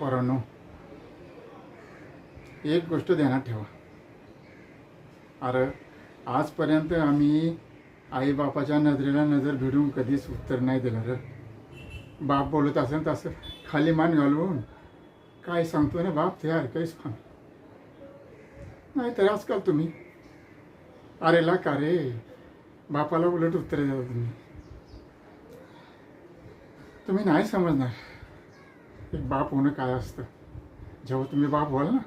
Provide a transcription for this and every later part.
पोरांनो, एक गोष्ट ध्यानात ठेवा. अरे आजपर्यंत आम्ही आईबापाच्या नजरेला नजर भिडून कधीच उत्तर नाही दिलं रे. बाप बोलत असेल तसं खाली मान घालवून काय सांगतो ना बाप ते ऐकायच काम नाही. तर आजकाल तुम्ही अरेला का रे बापाला उलट उत्तर द्या. तुम्ही नाही समजणार एक बाप होणं काय असतं. जेव्हा तुम्ही बाप व्हाल ना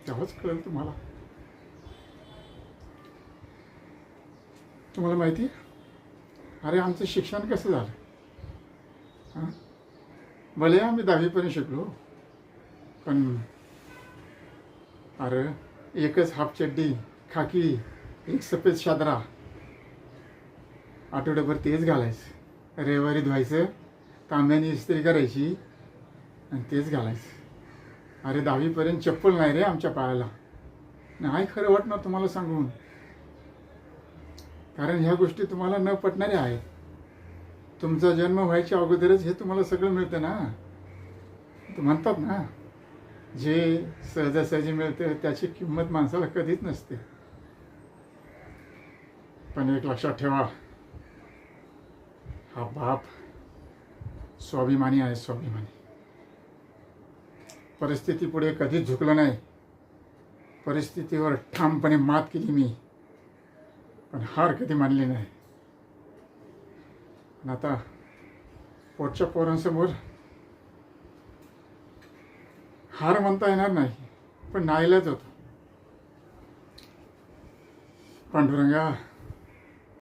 तेव्हाच कळेल तुम्हाला. तुम्हाला माहिती अरे आमचं शिक्षण कसं झालं. हां भले आम्ही 10वीपर्यंत शिकलो, पण अरे एकच हाफ चड्डी खाकी एक सफेद शादरा आठवड्याभर तेच घालायचं. रविवारी धुवायचं, तांब्याने इस्त्री करायची आणि तेच घालायचं. अरे 10वीपर्यंत चप्पल नाही रे आमच्या पायाला. नाही खरं वाटणार तुम्हाला सांगून, कारण ह्या गोष्टी तुम्हाला न पटणाऱ्या आहेत. तुमचा जन्म व्हायच्या अगोदरच हे तुम्हाला सगळं मिळतं ना. म्हणतात ना जे सहजासहजी मिळतं त्याची किंमत माणसाला कधीच नसते. पण एक लक्षात ठेवा, हा बाप स्वाभिमानी आहे, स्वाभिमानी. परिस्थितीपुढे कधीच झुकलं नाही. परिस्थितीवर ठामपणे मात केली मी, पण हार कधी मानली नाही. आणि आता पोटच्या पोरांसमोर हार म्हणता येणार नाही, पण नाईलाज होतो. पांडुरंगा